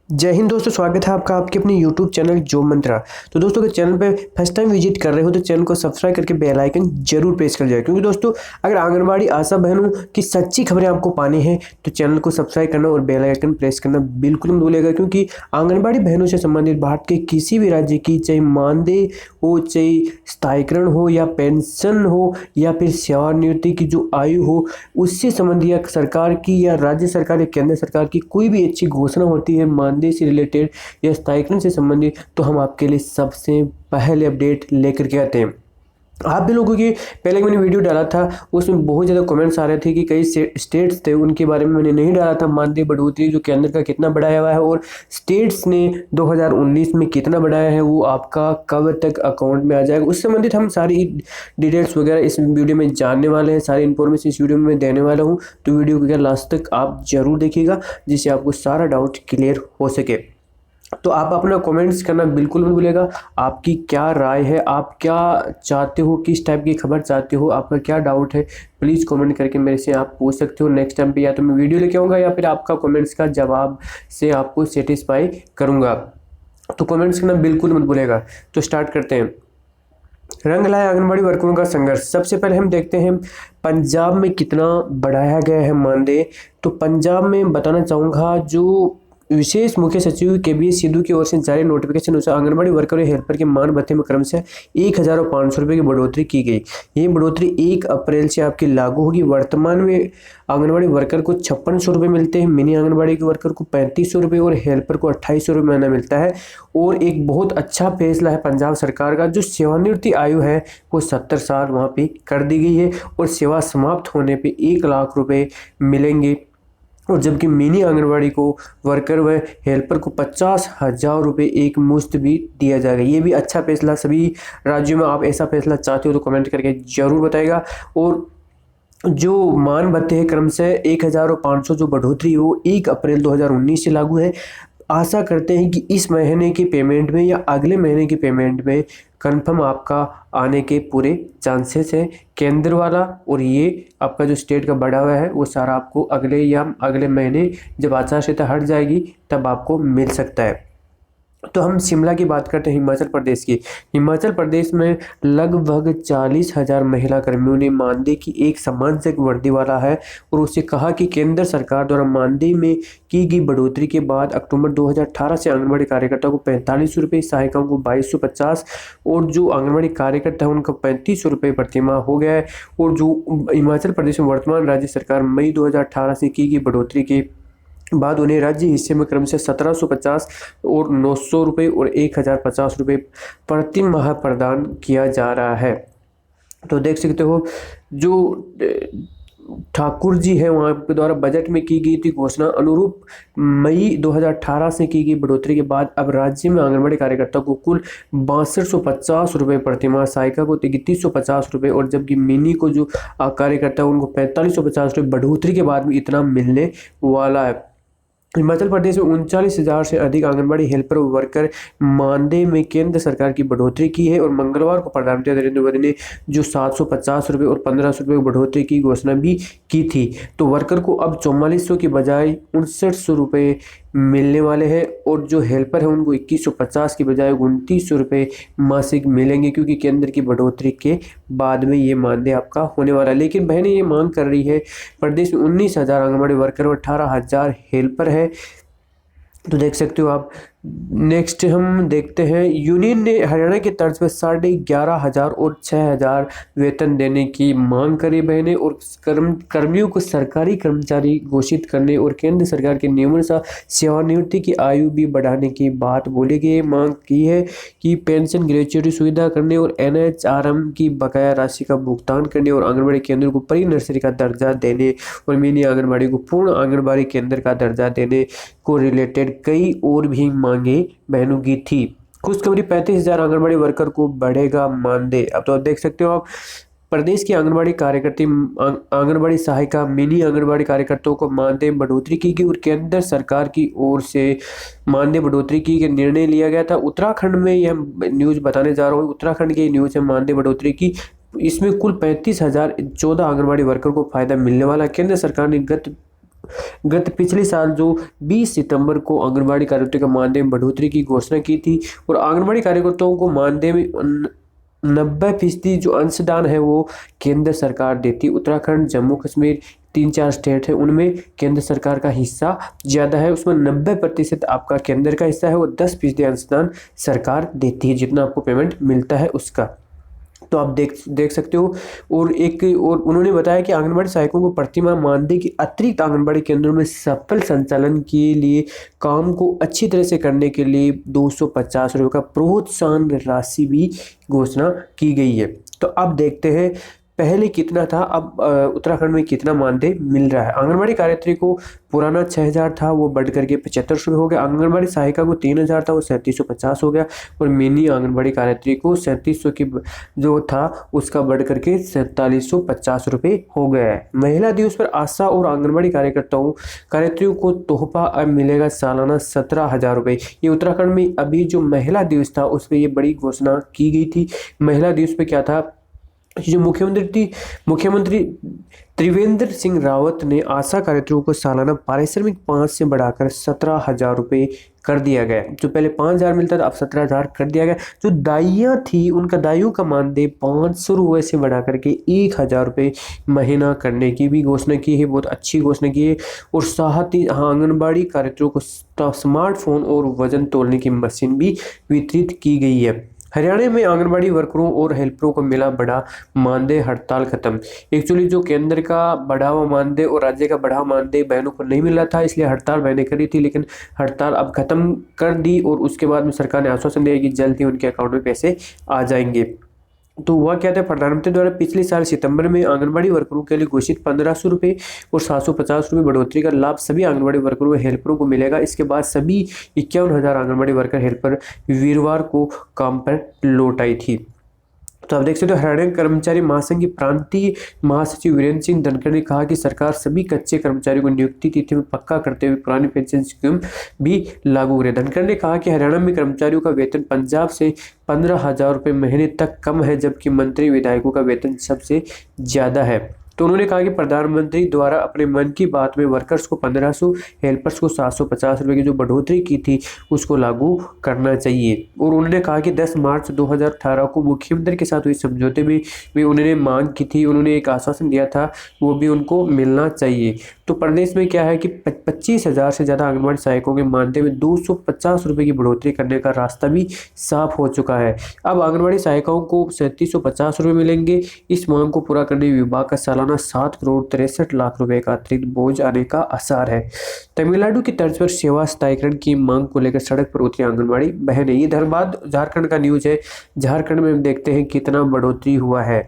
जय हिंद दोस्तों, स्वागत है आपका आपके अपने YouTube चैनल जॉब मंत्रा। तो दोस्तों, अगर चैनल पे फर्स्ट टाइम विजिट कर रहे हो तो चैनल को सब्सक्राइब करके बेल आइकन जरूर प्रेस कर जाए, क्योंकि दोस्तों अगर आंगनबाड़ी आशा बहनों की सच्ची खबरें आपको पानी है तो चैनल को सब्सक्राइब करना और बेल आइकन प्रेस करना बिल्कुल मत भूलिएगा। क्योंकि आंगनबाड़ी बहनों से संबंधित भारत के किसी भी राज्य की, चाहे मानदेय हो, चाहे स्थायीकरण हो या पेंशन हो या फिर सेवानिवृत्ति की जो आयु हो, उससे संबंधित या सरकार की या राज्य सरकार या केंद्र सरकार की कोई भी अच्छी घोषणा होती है मानदेय से रिलेटेड या स्थायीकरण से संबंधित, तो हम आपके लिए सबसे पहले अपडेट लेकर के आते हैं। आप भी लोगों की पहले मैंने वीडियो डाला था, उसमें बहुत ज़्यादा कमेंट्स आ रहे थे कि कई स्टेट्स थे उनके बारे में मैंने नहीं डाला था मानदेय बढ़ोतरी जो केंद्र का कितना बढ़ाया हुआ है और स्टेट्स ने 2019 में कितना बढ़ाया है, वो आपका कब तक अकाउंट में आ जाएगा। उससे संबंधित हम सारी डिटेल्स वगैरह इस वीडियो में जानने वाले हैं, सारी इन्फॉर्मेशन इस वीडियो में मैं देने वाला हूँ। तो वीडियो को लास्ट तक आप जरूर देखिएगा जिससे आपको सारा डाउट क्लियर हो सके। तो आप अपना कमेंट्स करना बिल्कुल मत भूलिएगा। आपकी क्या राय है, आप क्या चाहते हो, किस टाइप की खबर चाहते हो, आपका क्या डाउट है, प्लीज़ कमेंट करके मेरे से आप पूछ सकते हो। नेक्स्ट टाइम पे या तो मैं वीडियो लेके आऊँगा या फिर आपका कमेंट्स का जवाब से आपको सेटिस्फाई करूँगा। तो कमेंट्स करना बिल्कुल मत भूलिएगा। तो स्टार्ट करते हैं। रंग लाया आंगनबाड़ी वर्करों का संघर्ष। सबसे पहले हम देखते हैं पंजाब में कितना बढ़ाया गया है मानदेय। तो पंजाब में बताना चाहूँगा, जो विशेष मुख्य सचिव केबीएस सिद्धू की ओर से जारी नोटिफिकेशन अनुसार आंगनबाड़ी वर्कर और हेल्पर के मान भत्ते में क्रमशः 1,500 रुपये की बढ़ोतरी की गई। ये बढ़ोतरी 1 अप्रैल से आपकी लागू होगी। वर्तमान में आंगनबाड़ी वर्कर को 5600 रुपये मिलते हैं, मिनी आंगनबाड़ी के वर्कर को 3500 रुपये और हेल्पर को 2800 रुपये महीना मिलता है। और एक बहुत अच्छा फैसला है पंजाब सरकार का, जो सेवानिवृत्ति आयु है वो 70 साल वहाँ पे कर दी गई है और सेवा समाप्त होने पे 1 लाख रुपये मिलेंगे। और जबकि मिनी आंगनबाड़ी को वर्कर व हेल्पर को 50,000 रुपये एक मुश्त भी दिया जाएगा। ये भी अच्छा फैसला। सभी राज्यों में आप ऐसा फैसला चाहते हो तो कमेंट करके जरूर बताएगा। और जो मान भत्ते हैं क्रमशः 1,500 जो बढ़ोतरी हो 1 अप्रैल 2019 से लागू है। आशा करते हैं कि इस महीने की पेमेंट में या अगले महीने की पेमेंट में कंफर्म आपका आने के पूरे चांसेस है केंद्र वाला। और ये आपका जो स्टेट का बढ़ा हुआ है वो सारा आपको अगले महीने जब आचार संहिता हट जाएगी तब आपको मिल सकता है। तो हम शिमला की बात करते हैं, हिमाचल प्रदेश की। हिमाचल प्रदेश में लगभग 40,000 महिला कर्मियों ने मानदेय की एक सम्मान से वर्दी वाला है और उससे कहा कि केंद्र सरकार द्वारा मानदेय में की गई बढ़ोतरी के बाद अक्टूबर 2018 से आंगनबाड़ी कार्यकर्ता को 4500 रुपये, सहायिकाओं को 2250 और जो आंगनबाड़ी कार्यकर्ता है उनका 3500 रुपये प्रतिमाह हो गया है। और जो हिमाचल प्रदेश में वर्तमान राज्य सरकार मई 2018 से की गई बढ़ोतरी के बाद उन्हें राज्य हिस्से में क्रम से 1750 और 900 रुपये और 1050 रुपये प्रति माह प्रदान किया जा रहा है। तो देख सकते हो, जो ठाकुर जी है वहाँ के द्वारा बजट में की गई थी घोषणा अनुरूप मई 2018 से की गई बढ़ोतरी के बाद अब राज्य में आंगनबाड़ी कार्यकर्ता को कुल 6250 रुपये प्रतिमाह, सहायिका को 3350 रुपये और जबकि मिनी को जो कार्यकर्ता उनको 4550 रुपये बढ़ोतरी के बाद भी इतना मिलने वाला है। हिमाचल प्रदेश में 39,000 से अधिक आंगनबाड़ी हेल्पर वर्कर मानदेय में केंद्र सरकार की बढ़ोतरी की है। और मंगलवार को प्रधानमंत्री नरेंद्र मोदी ने जो 750 रुपये और 1500 रुपये बढ़ोतरी की घोषणा भी की थी। तो वर्कर को अब 4400 की बजाय 5900 रुपये मिलने वाले हैं और जो हेल्पर है उनको 2150 की बजाय 2900 रुपये मासिक मिलेंगे, क्योंकि केंद्र की बढ़ोतरी के बाद में ये मानदेय आपका होने वाला है। लेकिन बहनें ये मांग कर रही है, प्रदेश में 19,000 आंगनबाड़ी वर्कर और 18,000 हेल्पर है। तो देख सकते हो आप। नेक्स्ट हम देखते हैं, यूनियन ने हरियाणा की तर्ज पर 11,500 और 6,000 वेतन देने की मांग करी बहने और कर्मियों को सरकारी कर्मचारी घोषित करने और केंद्र सरकार के नियमों से सेवानिवृत्ति की आयु भी बढ़ाने की बात बोली गई। मांग की है कि पेंशन ग्रेच्युटी सुविधा करने और NHRM की बकाया राशि का भुगतान करने और आंगनबाड़ी केंद्र को प्री नर्सरी का दर्जा देने और मिनी आंगनबाड़ी को पूर्ण आंगनबाड़ी केंद्र का दर्जा देने को रिलेटेड कई और भी मांगे बहनों की थी। खुशखबरी, 35,000 आंगनबाड़ी वर्कर को बढ़ेगा मानदेय। अब तो आप देख सकते हो, आप प्रदेश की आंगनबाड़ी कार्यकर्ती, आंगनबाड़ी सहायिका, मिनी आंगनबाड़ी कार्यकर्ताओं को मानदेय बढ़ोतरी की गई और केंद्र सरकार की ओर से मानदेय बढ़ोतरी की निर्णय लिया गया था। उत्तराखंड में यह न्यूज़ बताने जा रहा हूँ, उत्तराखंड की न्यूज़ है मानदेय बढ़ोतरी की। इसमें कुल 35,014 आंगनबाड़ी वर्कर को फायदा मिलने वाला। केंद्र सरकार ने गत गत पिछले साल जो 20 सितंबर को आंगनबाड़ी कार्यकर्ताओं का मानदेय में बढ़ोतरी की घोषणा की थी और आंगनबाड़ी कार्यकर्ताओं को मानदेय में 90% जो अंशदान है वो केंद्र सरकार देती। उत्तराखंड, जम्मू कश्मीर, 3-4 स्टेट है, उनमें केंद्र सरकार का हिस्सा ज़्यादा है। उसमें 90% आपका केंद्र का हिस्सा है और 10% अंशदान सरकार देती है, जितना आपको पेमेंट मिलता है उसका। तो आप देख सकते हो। और उन्होंने बताया कि आंगनबाड़ी सहायकों को प्रतिमाह मानदेय की अतिरिक्त आंगनबाड़ी केंद्रों में सफल संचालन के लिए काम को अच्छी तरह से करने के लिए 250 रुपये का प्रोत्साहन राशि भी घोषणा की गई है। तो अब देखते हैं पहले कितना था, अब उत्तराखंड में कितना मानदेय मिल रहा है। आंगनबाड़ी कार्यकर्त्री को पुराना 6000 था, वो बढ़ करके 75 रुपये हो गया। आंगनबाड़ी सहायिका को 3000 था, वो 3750 हो गया। और मिनी आंगनबाड़ी कार्यकर्त्री को 3700 की जो था उसका बढ़ करके 4750 रुपये हो गया है। महिला दिवस पर आशा और आंगनबाड़ी कार्यकर्तियों को तोहफा अब मिलेगा सालाना 17,000 रुपये। ये उत्तराखंड में अभी जो महिला दिवस था उस पर ये बड़ी घोषणा की गई थी। महिला दिवस पे क्या था, जो मुख्यमंत्री त्रिवेंद्र सिंह रावत ने आशा कार्यकर्ताओं को सालाना पारिश्रमिक 5 से बढ़ाकर 17,000 रुपये कर दिया गया। जो पहले 5,000 मिलता था अब 17,000 कर दिया गया। जो दाइयाँ थी उनका दाइयों का मानदेय 500 रुपये से बढ़ा करके 1,000 रुपये महीना करने की भी घोषणा की है। बहुत अच्छी घोषणा की है। और साथ ही आंगनबाड़ी कार्यकर्ताओं को स्मार्टफोन और वजन तोलने की मशीन भी वितरित की गई है। हरियाणा में आंगनबाड़ी वर्करों और हेल्परों को मिला बड़ा मानदेय, हड़ताल खत्म। एक्चुअली जो केंद्र का बढ़ा हुआ मानदेय और राज्य का बढ़ा हुआ मानदेय बहनों को नहीं मिल रहा था, इसलिए हड़ताल बहनें करी थी, लेकिन हड़ताल अब खत्म कर दी और उसके बाद में सरकार ने आश्वासन दिया कि जल्द ही उनके अकाउंट में पैसे आ जाएंगे। तो हुआ क्या था, प्रधानमंत्री द्वारा पिछले साल सितंबर में आंगनबाड़ी वर्करों के लिए घोषित 1500 रुपये और 750 रुपये बढ़ोतरी का लाभ सभी आंगनबाड़ी वर्करों व हेल्परों को मिलेगा। इसके बाद सभी 51,000 आंगनबाड़ी वर्कर हेल्पर वीरवार को काम पर लौट आई थी। तो आप देख सकते हो, हरियाणा कर्मचारी महासंघ के प्रांतीय महासचिव वीरेंद्र सिंह धनखड़ ने कहा कि सरकार सभी कच्चे कर्मचारियों को नियुक्ति तिथि में पक्का करते हुए पुरानी पेंशन स्कीम भी लागू करे। धनखड़ ने कहा कि हरियाणा में कर्मचारियों का वेतन पंजाब से 15,000 रुपये महीने तक कम है, जबकि मंत्री विधायकों का वेतन सबसे ज़्यादा है। तो उन्होंने कहा कि प्रधानमंत्री द्वारा अपने मन की बात में वर्कर्स को 1500, हेल्पर्स को 750 रुपये की जो बढ़ोतरी की थी उसको लागू करना चाहिए। और उन्होंने कहा कि 10 मार्च 2018 को मुख्यमंत्री के साथ हुए समझौते में भी उन्होंने मांग की थी, उन्होंने एक आश्वासन दिया था, वो भी उनको मिलना चाहिए। तो प्रदेश में क्या है कि 25,000 से ज़्यादा आंगनबाड़ी सहायकों के मानदेय में 250 रुपये की बढ़ोतरी करने का रास्ता भी साफ हो चुका है। अब आंगनबाड़ी सहायिकाओं को 3750 रुपये मिलेंगे। इस मांग को पूरा करने विभाग का सालाना 7 करोड़ 63 लाख रुपए का अतिरिक्त बोझ आने का आसार है। तमिलनाडु की तर्ज पर सेवा स्थायीकरण की मांग को लेकर सड़क पर उतरी आंगनबाड़ी बहनें। ये धनबाद झारखंड का न्यूज है। झारखंड में हम देखते हैं कितना बढ़ोतरी हुआ है।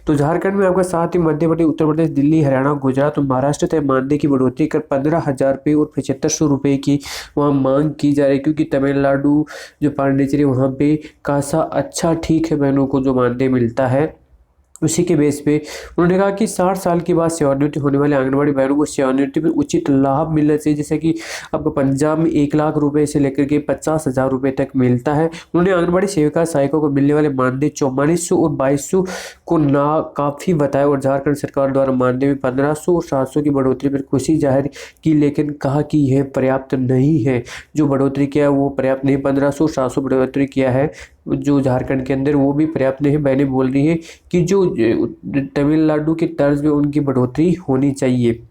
तो झारखंड में आपका साथ ही मध्य प्रदेश, उत्तर प्रदेश, दिल्ली, हरियाणा, गुजरात और महाराष्ट्र तय मानदेय की बढ़ोतरी कर 15,000 रुपये और 7500 रुपये की वहाँ मांग की जा रही है, क्योंकि तमिलनाडु जो पांडिचेरी वहाँ पे खासा अच्छा ठीक है बहनों को जो मानदेय मिलता है। उसी के बेस पे उन्होंने कहा कि 60 साल के बाद सेवानिवृत्ति होने वाले आंगनबाड़ी बहनों को सेवानिवृत्ति पर उचित लाभ मिलना चाहिए, जैसे कि आपको पंजाब में 1 लाख रुपए से लेकर के 50,000 रुपये तक मिलता है। उन्होंने आंगनबाड़ी सेविका सहायकों को मिलने वाले मानदेय 4400 और 2200 को ना काफ़ी बताया और झारखंड सरकार द्वारा मानदेय में 1500 और 700 की बढ़ोतरी पर खुशी जाहिर की, लेकिन कहा कि यह पर्याप्त नहीं है। जो बढ़ोतरी किया है वो पर्याप्त नहीं, 1500 700 बढ़ोतरी किया है जो झारखंड के अंदर, वो भी पर्याप्त नहीं है। बहनें बोल रही है कि जो तमिलनाडु की तर्ज में उनकी बढ़ोतरी होनी चाहिए।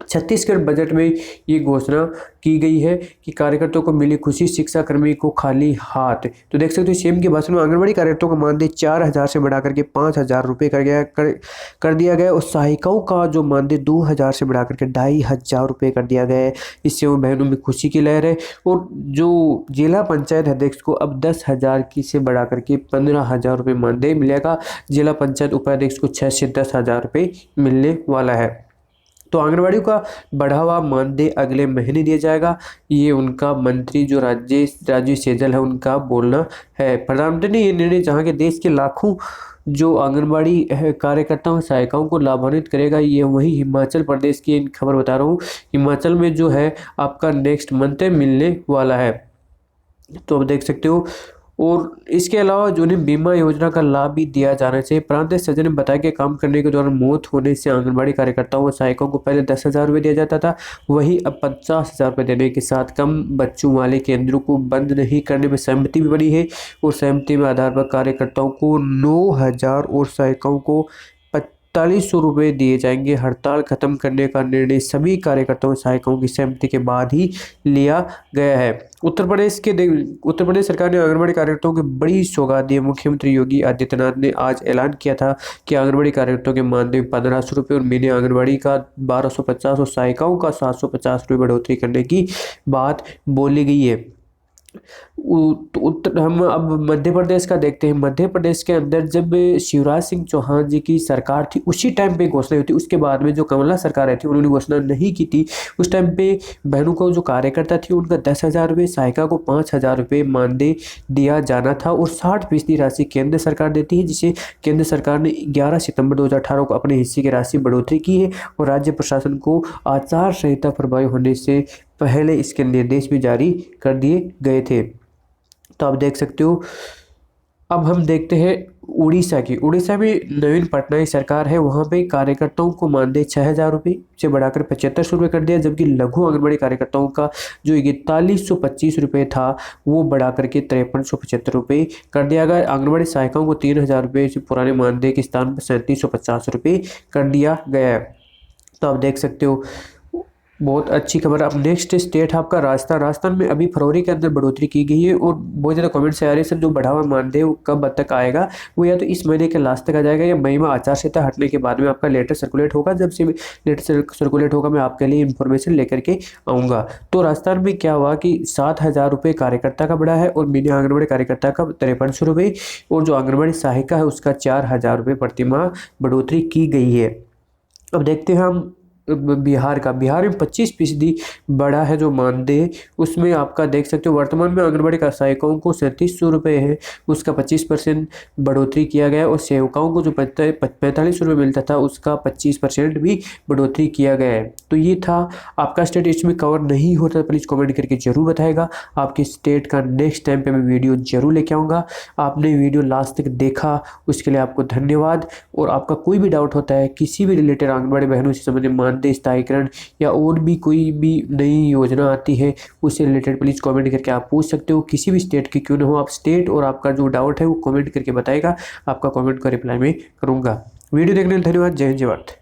छत्तीसगढ़ बजट में ये घोषणा की गई है कि कार्यकर्ताओं को मिली खुशी, शिक्षा कर्मी को खाली हाथ। तो देख सकते हो सीएम के भाषण में आंगनबाड़ी कार्यकर्ताओं का मानदेय 4,000 से बढ़ा करके 5,000 रुपये कर दिया गया और सहायिकाओं का जो मानदेय 2,000 से बढ़ा करके 2,500 रुपये कर दिया गया है। इससे वो बहनों में खुशी की लहर है। और जो जिला पंचायत अध्यक्ष को अब 10,000 की से बढ़ा करके 15,000 रुपये मानदेय मिलेगा। जिला पंचायत उपाध्यक्ष को 6 से 10,000 रुपये मिलने वाला है। तो आंगनबाड़ी का बढ़ा हुआ मानदेय अगले महीने दिया जाएगा। ये उनका मंत्री जो राजीव सैजल है उनका बोलना है। प्रधानमंत्री ने ये निर्णय जहाँ के देश के लाखों जो आंगनबाड़ी कार्यकर्ताओं सहायिकाओं को लाभान्वित करेगा, ये वही हिमाचल प्रदेश की खबर बता रहा हूँ। हिमाचल में जो है आपका नेक्स्ट मंथ मिलने वाला है। तो अब देख सकते हो और इसके अलावा जो उन्हें बीमा योजना का लाभ भी दिया जाना चाहिए। प्रांत सज्जन ने बताया कि काम करने के दौरान मौत होने से आंगनबाड़ी कार्यकर्ताओं व सहायकों को पहले 10,000 रुपये दिया जाता था, वही अब 50,000 रुपये देने के साथ कम बच्चों वाले केंद्रों को बंद नहीं करने में सहमति भी बनी है। और सहमति में आधार पर कार्यकर्ताओं को 9,000 और सहायकों को 4,500 रुपये दिए जाएंगे। हड़ताल खत्म करने का निर्णय सभी कार्यकर्ताओं सहायकों की सहमति के बाद ही लिया गया है। उत्तर प्रदेश सरकार ने आंगनबाड़ी कार्यकर्ताओं की बड़ी सौगात दी है। मुख्यमंत्री योगी आदित्यनाथ ने आज ऐलान किया था कि आंगनबाड़ी कार्यकर्ताओं के मानदेय 1,500 रुपये और मिनी आंगनबाड़ी का 1,250 और सहायिकाओं का 750 रुपये बढ़ोतरी करने की बात बोली गई है। हम अब मध्य प्रदेश का देखते हैं। मध्य प्रदेश के अंदर जब शिवराज सिंह चौहान जी की सरकार थी उसी टाइम पे घोषणा हुई थी। उसके बाद में जो कमला सरकार आई थी उन्होंने घोषणा नहीं की थी। उस टाइम पे बहनों को जो कार्यकर्ता थी उनका 10,000 रुपये, सहायिका को 5,000 रुपये मानदेय दिया जाना था और 60% राशि केंद्र सरकार देती है, जिसे केंद्र सरकार ने 11 सितंबर 2018 को अपने हिस्से की राशि बढ़ोतरी की है और राज्य प्रशासन को आचार संहिता प्रभावी होने से पहले इसके निर्देश भी जारी कर दिए गए थे। तो आप देख सकते हो। अब हम देखते हैं उड़ीसा की। उड़ीसा में नवीन पटनायक सरकार है। वहाँ पे कार्यकर्ताओं को मानदेय 6,000 रुपये से बढ़ाकर 7,500 रुपये कर दिया, जबकि लघु आंगनबाड़ी कार्यकर्ताओं का जो 4,125 रुपये था वो बढ़ाकर के 5,375 रुपये कर दिया गया। आंगनबाड़ी सहायिकाओं को 3,000 रुपये से पुराने मानदेय के स्थान पर 3,750 रुपये कर दिया गया है। तो आप देख सकते हो, बहुत अच्छी खबर। अब नेक्स्ट स्टेट है आपका राजस्थान में अभी फरवरी के अंदर बढ़ोतरी की गई है और बहुत ज़्यादा कमेंट्स आ रहे हैं सर जो बढ़ावा मानदेय कब तक आएगा। वो या तो इस महीने के लास्ट तक आ जाएगा या मई में आचार संहिता हटने के बाद में आपका लेटर सर्कुलेट होगा। जब से लेटर सर्कुलेट होगा मैं आपके लिए इन्फॉर्मेशन लेकर के आऊँगा। तो राजस्थान में क्या हुआ कि 7,000 रुपये कार्यकर्ता का बढ़ा है और मिनी आंगनबाड़ी कार्यकर्ता का 5,300 रुपये और जो आंगनबाड़ी सहायिका है उसका 4,000 रुपये प्रतिमाह बढ़ोतरी की गई है। अब देखते हैं हम बिहार में 25% बढ़ा है जो मानदेय। उसमें आपका देख सकते हो वर्तमान में आंगनबाड़ी का सहायकों को 3,700 रुपये है, उसका 25% बढ़ोतरी किया गया और सेवकाओं को जो 45 रुपये मिलता था उसका 25% भी बढ़ोतरी किया गया है। तो ये था आपका स्टेट। इसमें कवर नहीं होता प्लीज़ कमेंट करके जरूर बताएगा। आपके स्टेट का नेक्स्ट टाइम पे मैं वीडियो जरूर लेके आऊँगा। आपने वीडियो लास्ट तक देखा उसके लिए आपको धन्यवाद। और आपका कोई भी डाउट होता है किसी भी रिलेटेड आंगनबाड़ी बहनों से संबंधित मानदेय स्थायीकरण या और भी कोई भी नई योजना आती है उससे रिलेटेड प्लीज़ कमेंट करके आप पूछ सकते हो। किसी भी स्टेट की क्यों ना हो, आप स्टेट और आपका जो डाउट है वो कमेंट करके बताएगा। आपका कमेंट का रिप्लाई मैं करूँगा। वीडियो देखने के लिए धन्यवाद। जय हिंद, जय भारत।